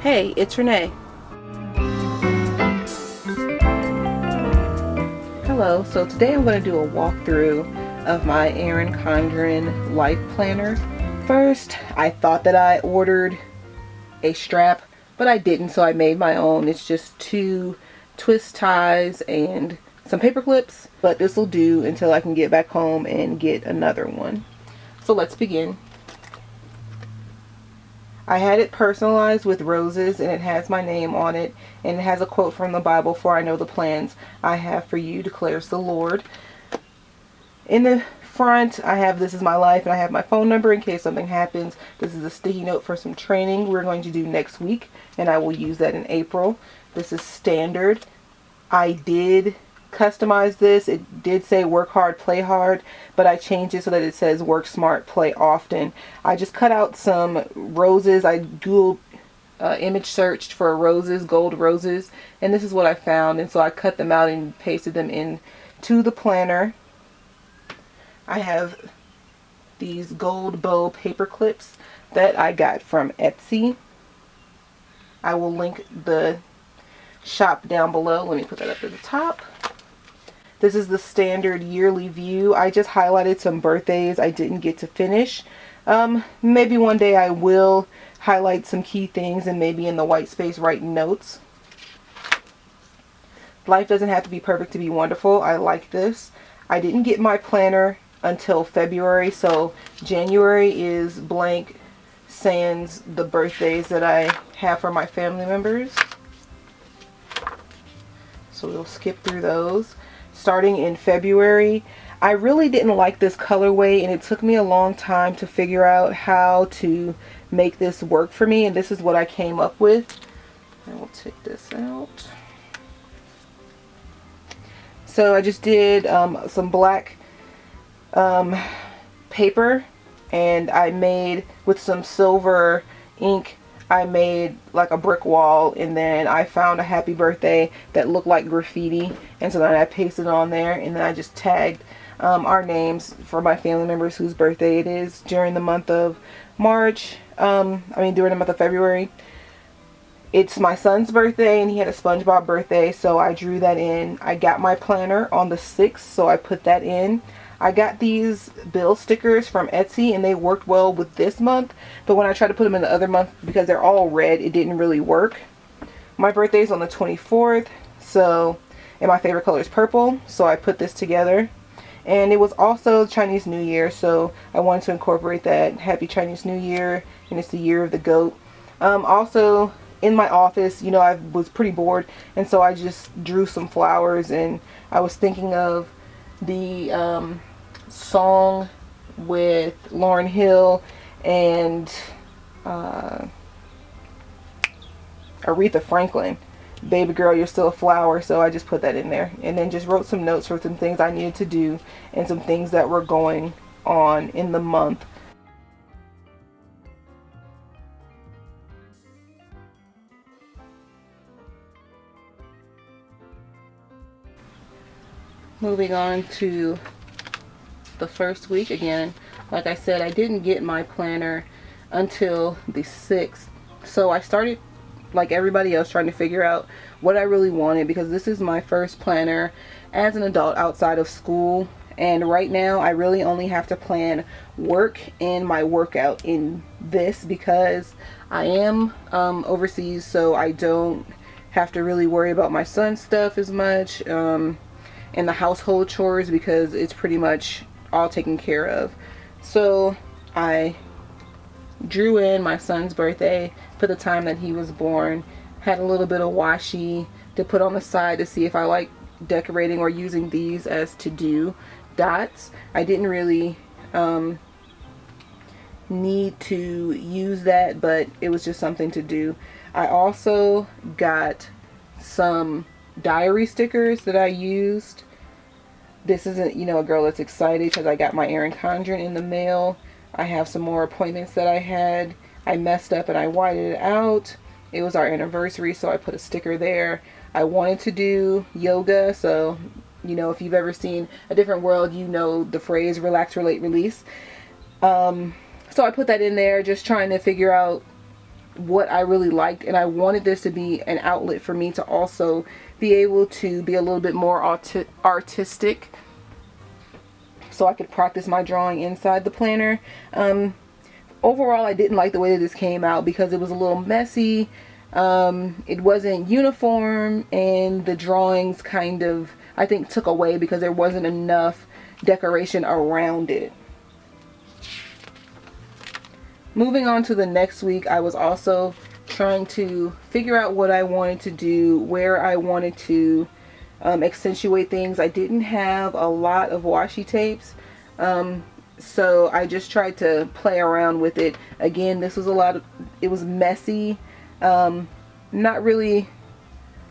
Hey, it's Renee. Hello, so today I'm going to do a walkthrough of my Erin Condren life planner. First, I thought that I ordered a strap, but I didn't, so I made my own. It's just 2 twist ties and some paper clips, but this will do until I can get back home and get another one. So let's begin. I had it personalized with roses, and it has my name on it, and it has a quote from the Bible: "For I know the plans I have for you, declares the Lord." In the front, I have "This is my life," and I have my phone number in case something happens. This is a sticky note for some training we're going to do next week, and I will use that in April. This is standard. I did customize this. It did say work hard, play hard, but I changed it so that it says work smart, play often. I just cut out some roses. I Googled image searched for roses, gold roses, and this is what I found, and so I cut them out and pasted them into the planner. I have these gold bow paper clips that I got from Etsy. I will link the shop down below. Let me put that up at the top. This is the standard yearly view. I just highlighted some birthdays I didn't get to finish. Maybe one day I will highlight some key things and maybe in the white space write notes. Life doesn't have to be perfect to be wonderful. I like this. I didn't get my planner until February, so January is blank sans the birthdays that I have for my family members. So we'll skip through those. Starting in February, I really didn't like this colorway, and it took me a long time to figure out how to make this work for me, and this is what I came up with. I will take this out. So I just did some black paper, and I made with some silver ink, I made like a brick wall, and then I found a happy birthday that looked like graffiti, and so then I pasted it on there, and then I just tagged our names for my family members whose birthday it is during the month of March. During the month of February. It's my son's birthday, and he had a SpongeBob birthday, so I drew that in. I got my planner on the 6th, so I put that in. I got these bill stickers from Etsy, and they worked well with this month, but when I tried to put them in the other month, because they're all red, it didn't really work. My birthday is on the 24th, and my favorite color is purple, so I put this together. And it was also Chinese New Year, so I wanted to incorporate that. Happy Chinese New Year, and it's the year of the goat. Also, in my office, I was pretty bored, and so I just drew some flowers, and I was thinking of the song with Lauryn Hill and Aretha Franklin, "Baby Girl, You're Still a Flower," so I just put that in there, and then just wrote some notes for some things I needed to do and some things that were going on in the month. Moving on to the first week again. Like I said, I didn't get my planner until the 6th. So I started, like everybody else, trying to figure out what I really wanted, because this is my first planner as an adult outside of school. And right now I really only have to plan work and my workout in this, because I am overseas, so I don't have to really worry about my son's stuff as much. And the household chores, because it's pretty much all taken care of. So I drew in my son's birthday, put the time that he was born, had a little bit of washi to put on the side to see if I like decorating or using these as to-do dots. I didn't really need to use that, but it was just something to do. I also got some diary stickers that I used. This isn't, a girl that's excited because I got my Erin Condren in the mail. I have some more appointments that I had. I messed up and I whited it out. It was our anniversary, so I put a sticker there. I wanted to do yoga, so, if you've ever seen A Different World, the phrase relax, relate, release. So I put that in there, just trying to figure out what I really liked, and I wanted this to be an outlet for me to also be able to be a little bit more artistic, so I could practice my drawing inside the planner. Overall, I didn't like the way that this came out because it was a little messy. It wasn't uniform, and the drawings kind of, I think, took away because there wasn't enough decoration around it. Moving on to the next week, I was also trying to figure out what I wanted to do, where I wanted to accentuate things. I didn't have a lot of washi tapes, so I just tried to play around with it. Again, this was it was messy, not really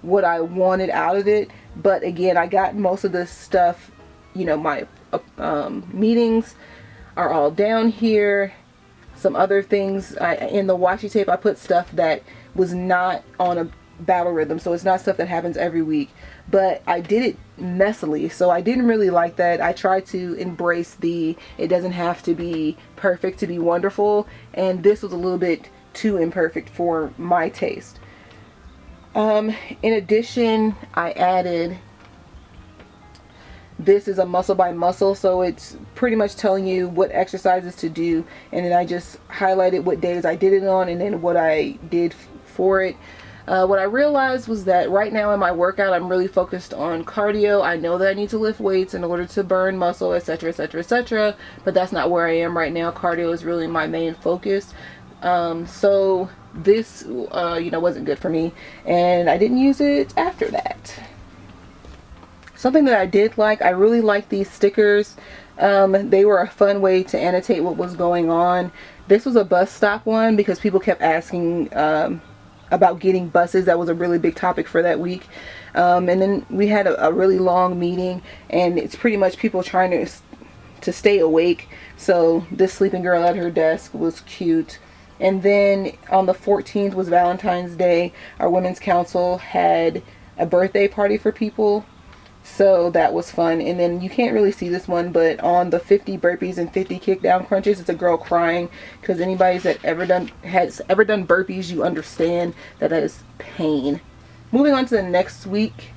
what I wanted out of it, but again, I got most of this stuff, you know, my meetings are all down here. Some other things, in the washi tape I put stuff that was not on a battle rhythm, so it's not stuff that happens every week, but I did it messily, so I didn't really like that. I tried to embrace it doesn't have to be perfect to be wonderful, and this was a little bit too imperfect for my taste. In addition, I added, this is a muscle by muscle, so it's pretty much telling you what exercises to do, and then I just highlighted what days I did it on and then what I did for it. What I realized was that right now in my workout, I'm really focused on cardio. I know that I need to lift weights in order to burn muscle, etc, etc, etc, but that's not where I am right now. Cardio is really my main focus. So this you know, wasn't good for me, and I didn't use it after that. Something that I did like, I really like these stickers. They were a fun way to annotate what was going on. This was a bus stop one because people kept asking about getting buses. That was a really big topic for that week. And then we had a really long meeting, and it's pretty much people trying to stay awake. So this sleeping girl at her desk was cute. And then on the 14th was Valentine's Day. Our women's council had a birthday party for people, so that was fun. And then you can't really see this one, but on the 50 burpees and 50 kickdown crunches, it's a girl crying, because anybody that has ever done burpees, you understand that is pain. Moving on to the next week,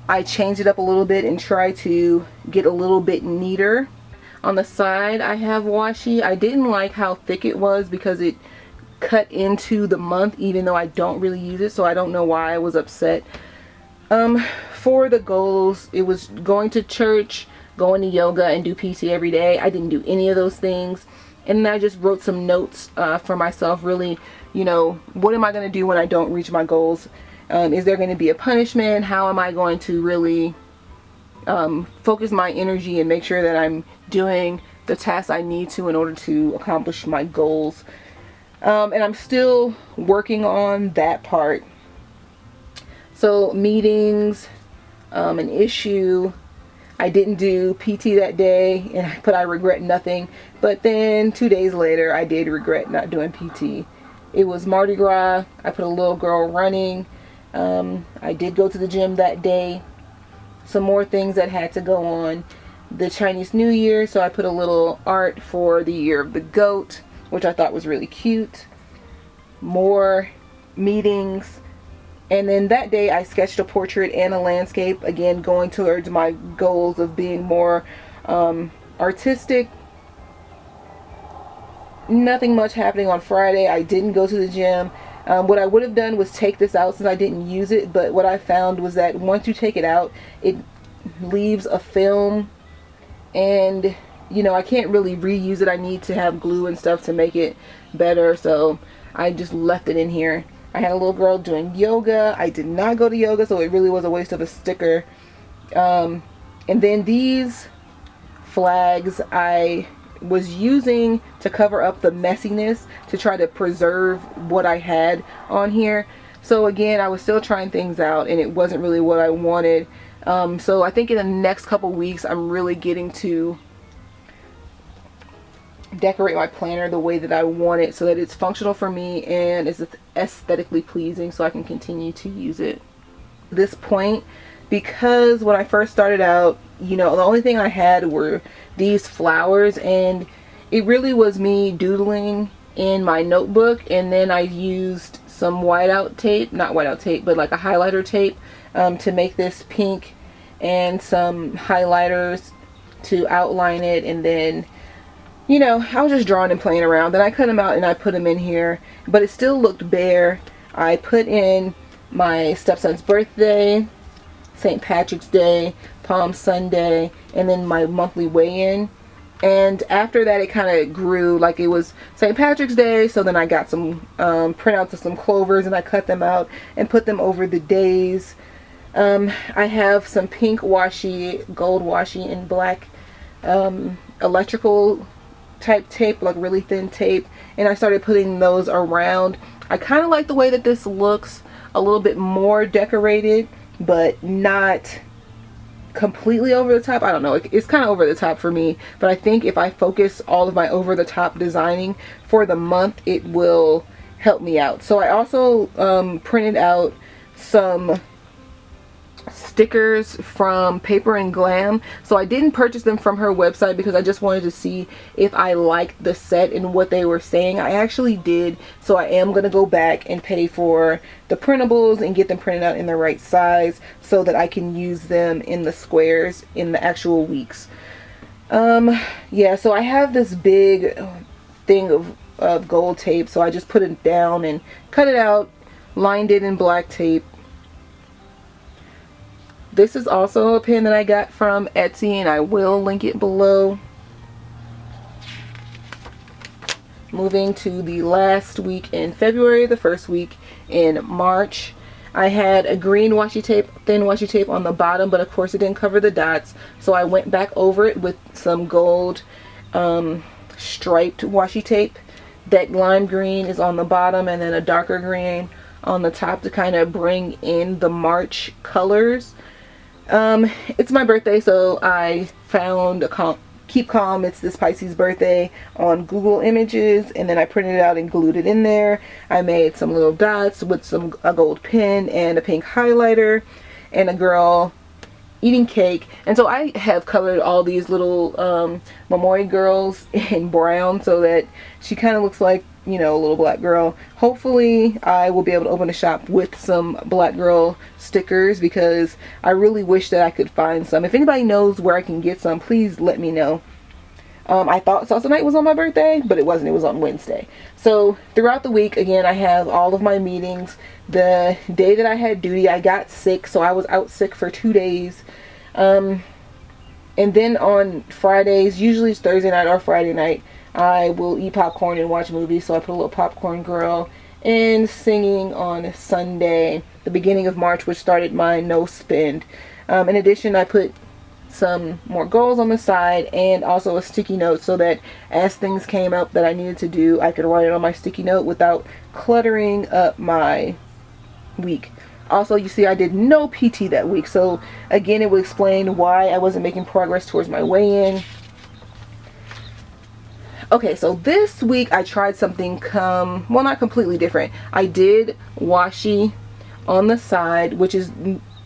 I changed it up a little bit and tried to get a little bit neater. On the side, I have washi. I didn't like how thick it was because it cut into the month, even though I don't really use it, so I don't know why I was upset. For the goals, it was going to church, going to yoga, and do PT every day. I didn't do any of those things, and I just wrote some notes for myself, really, you know, what am I going to do when I don't reach my goals? Is there going to be a punishment? How am I going to really focus my energy and make sure that I'm doing the tasks I need to in order to accomplish my goals? And I'm still working on that part. So meetings, an issue. I didn't do PT that day, and I regret nothing. But then 2 days later, I did regret not doing PT. It was Mardi Gras. I put a little girl running. I did go to the gym that day. Some more things that had to go on. The Chinese New Year, so I put a little art for the year of the goat, which I thought was really cute. More meetings. And then that day I sketched a portrait and a landscape, again going towards my goals of being more artistic. Nothing much happening on Friday. I didn't go to the gym. What I would have done was take this out since I didn't use it, but what I found was that once you take it out, it leaves a film, and you know, I can't really reuse it. I need to have glue and stuff to make it better, so I just left it in here. I had a little girl doing yoga. I did not go to yoga, so it really was a waste of a sticker. And then these flags I was using to cover up the messiness, to try to preserve what I had on here. So again, I was still trying things out, and it wasn't really what I wanted. So I think in the next couple weeks, I'm really getting to decorate my planner the way that I want it, so that it's functional for me and is aesthetically pleasing, so I can continue to use it. At this point, because when I first started out, you know, the only thing I had were these flowers, and it really was me doodling in my notebook, and then I used some whiteout tape, not whiteout tape, but like a highlighter tape, to make this pink, and some highlighters to outline it. And then, you know, I was just drawing and playing around. Then I cut them out and I put them in here, but it still looked bare. I put in my stepson's birthday, St. Patrick's Day, Palm Sunday, and then my monthly weigh-in. And after that, it kind of grew. Like, it was St. Patrick's Day, so then I got some printouts of some clovers, and I cut them out and put them over the days. I have some pink washi, gold washi, and black electrical type tape, like really thin tape, and I started putting those around. I kind of like the way that this looks, a little bit more decorated, but not completely over the top. I don't know, it's kind of over the top for me, but I think if I focus all of my over the top designing for the month, it will help me out. So I also printed out some stickers from Paper and Glam. So I didn't purchase them from her website because I just wanted to see if I liked the set and what they were saying. I actually did, so I am going to go back and pay for the printables and get them printed out in the right size so that I can use them in the squares in the actual weeks. Yeah, so I have this big thing of gold tape, so I just put it down and cut it out, lined it in black tape. This is also a pen that I got from Etsy, and I will link it below. Moving to the last week in February, the first week in March, I had a green washi tape, thin washi tape on the bottom, but of course it didn't cover the dots. So I went back over it with some gold striped washi tape. That lime green is on the bottom, and then a darker green on the top to kind of bring in the March colors. It's my birthday, so I found Keep Calm, it's this Pisces birthday, on Google Images, and then I printed it out and glued it in there. I made some little dots with a gold pen and a pink highlighter, and a girl eating cake. And so I have colored all these little Momoi girls in brown so that she kind of looks like, you know, a little black girl. Hopefully I will be able to open a shop with some black girl stickers, because I really wish that I could find some. If anybody knows where I can get some, please let me know. I thought Salsa Night was on my birthday, but it wasn't. It was on Wednesday. So throughout the week, again, I have all of my meetings. The day that I had duty, I got sick, so I was out sick for 2 days. And then on Fridays, usually it's Thursday night or Friday night, I will eat popcorn and watch movies. So I put a little popcorn girl and singing on Sunday, the beginning of March, which started my no spend. In addition, I put some more goals on the side and also a sticky note so that as things came up that I needed to do, I could write it on my sticky note without cluttering up my week. Also, you see I did no PT that week, so again it would explain why I wasn't making progress towards my weigh-in. Okay, so this week I tried something well, not completely different. I did washi on the side, which is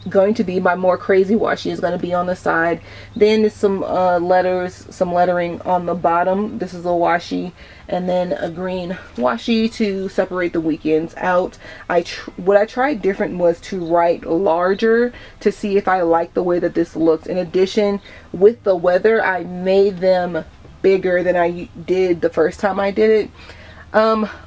going to be my more crazy washi, is going to be on the side. Then there's some some lettering on the bottom. This is a washi, and then a green washi to separate the weekends out. What I tried different was to write larger to see if I like the way that this looks. In addition, with the weather, I made them bigger than I did the first time I did it.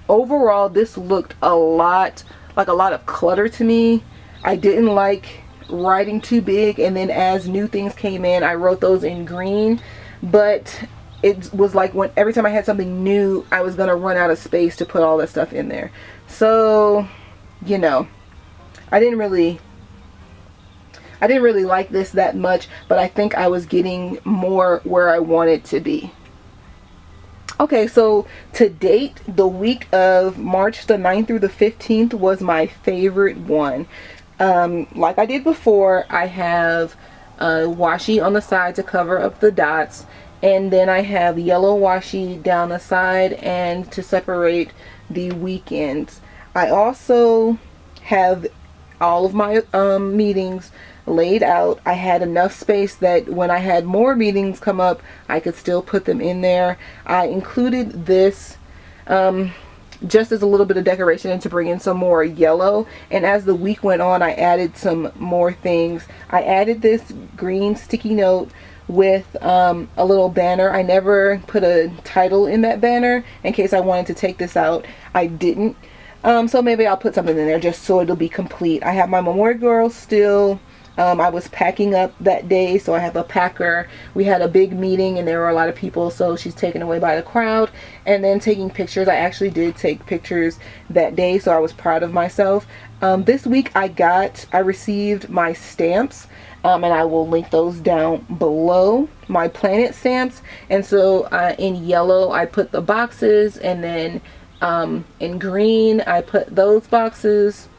Overall, this looked a lot of clutter to me. I didn't like writing too big, and then as new things came in, I wrote those in green, but it was like every time I had something new, I was gonna run out of space to put all that stuff in there. So, you know, I didn't really like this that much, but I think I was getting more where I wanted to be. Okay, so to date, the week of March the 9th through the 15th was my favorite one. Like I did before, I have washi on the side to cover up the dots, and then I have yellow washi down the side and to separate the weekends. I also have all of my meetings laid out. I had enough space that when I had more meetings come up, I could still put them in there. I included this just as a little bit of decoration and to bring in some more yellow. And as the week went on, I added some more things. I added this green sticky note with a little banner. I never put a title in that banner in case I wanted to take this out. I didn't. So maybe I'll put something in there just so it'll be complete. I have my Memorial Girl still. I was packing up that day, so I have a packer. We had a big meeting and there were a lot of people, so she's taken away by the crowd. And then taking pictures. I actually did take pictures that day, so I was proud of myself. This week I received my stamps, and I will link those down below, my planet stamps. And so in yellow I put the boxes, and then in green I put those boxes.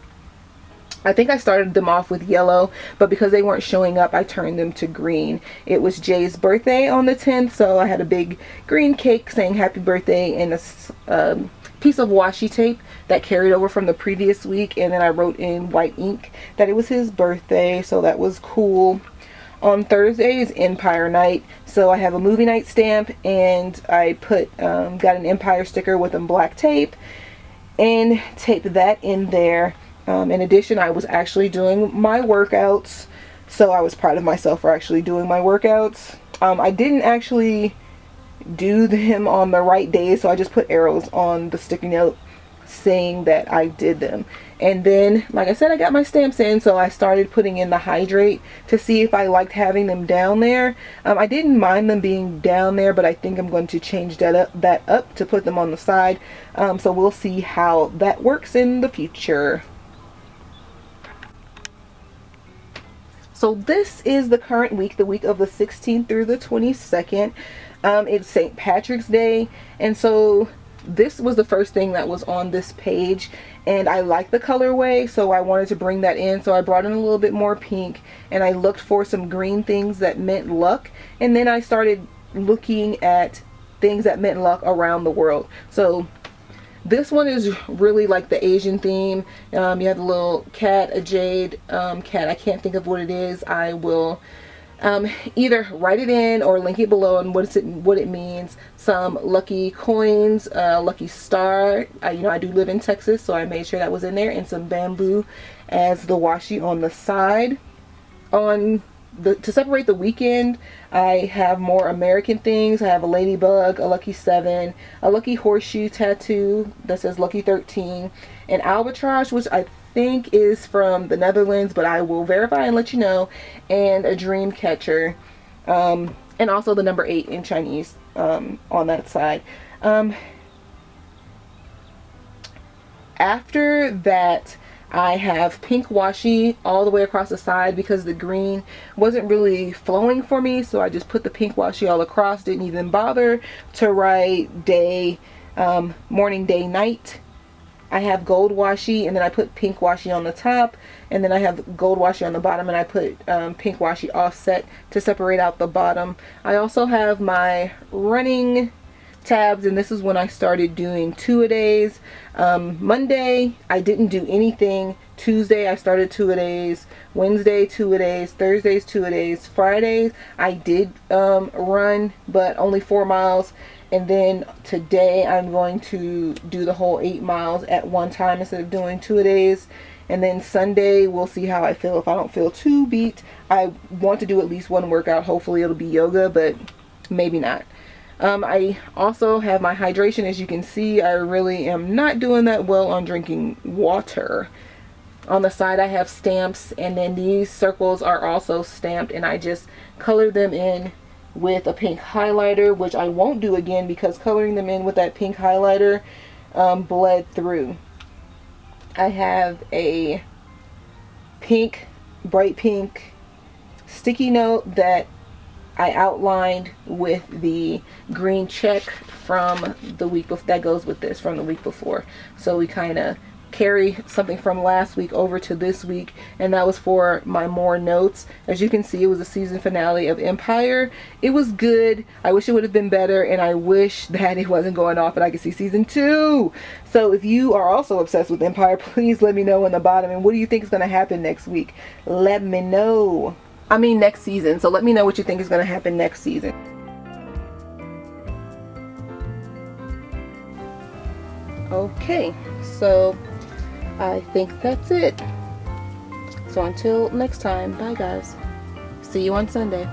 I think I started them off with yellow, but because they weren't showing up, I turned them to green. It was Jay's birthday on the 10th, so I had a big green cake saying happy birthday and a piece of washi tape that carried over from the previous week, and then I wrote in white ink that it was his birthday, so that was cool. On Thursday is Empire night, so I have a movie night stamp, and I got an Empire sticker with some black tape and taped that in there. In addition, I was actually doing my workouts, so I was proud of myself for actually doing my workouts. I didn't actually do them on the right day, so I just put arrows on the sticky note saying that I did them. And then, like I said, I got my stamps in, so I started putting in the hydrate to see if I liked having them down there. I didn't mind them being down there, but I think I'm going to change that up to put them on the side. So we'll see how that works in the future. So this is the current week, the week of the 16th through the 22nd. It's St. Patrick's Day, and so this was the first thing that was on this page, and I like the colorway, so I wanted to bring that in. So I brought in a little bit more pink, and I looked for some green things that meant luck, and then I started looking at things that meant luck around the world. So this one is really like the Asian theme. You have a little cat, a jade cat. I can't think of what it is. I will either write it in or link it below and what it means. Some lucky coins, lucky star. I do live in Texas, so I made sure that was in there, and some bamboo as the washi on the side. To separate the weekend, I have more American things. I have a ladybug, a lucky 7, a lucky horseshoe tattoo that says lucky 13, an albatross, which I think is from the Netherlands, but I will verify and let you know, and a dream catcher, and also the number 8 in Chinese on that side. After that, I have pink washi all the way across the side because the green wasn't really flowing for me, so I just put the pink washi all across. Didn't even bother to write day, morning, day, night. I have gold washi, and then I put pink washi on the top, and then I have gold washi on the bottom, and I put pink washi offset to separate out the bottom. I also have my running tabs, and this is when I started doing 2-a-days. Monday I didn't do anything. Tuesday I started 2-a-days. Wednesday 2-a-days. Thursdays 2-a-days. Fridays I did run, but only 4 miles. And then today I'm going to do the whole 8 miles at one time instead of doing 2-a-days. And then Sunday we'll see how I feel. If I don't feel too beat, I want to do at least one workout. Hopefully it'll be yoga, but maybe not. I also have my hydration. As you can see, I really am not doing that well on drinking water. On the side I have stamps, and then these circles are also stamped, and I just colored them in with a pink highlighter, which I won't do again because coloring them in with that pink highlighter bled through. I have a pink, bright pink sticky note that I outlined with the green check from the week before. That goes with this from the week before. So we kind of carry something from last week over to this week, and that was for my more notes. As you can see, it was a season finale of Empire. It was good. I wish it would have been better, and I wish that it wasn't going off and I could see season 2. So if you are also obsessed with Empire, please let me know in the bottom. And what do you think is going to happen next week? Let me know. I mean next season. So let me know what you think is going to happen next season. Okay, so I think that's it. So until next time, bye guys. See you on Sunday.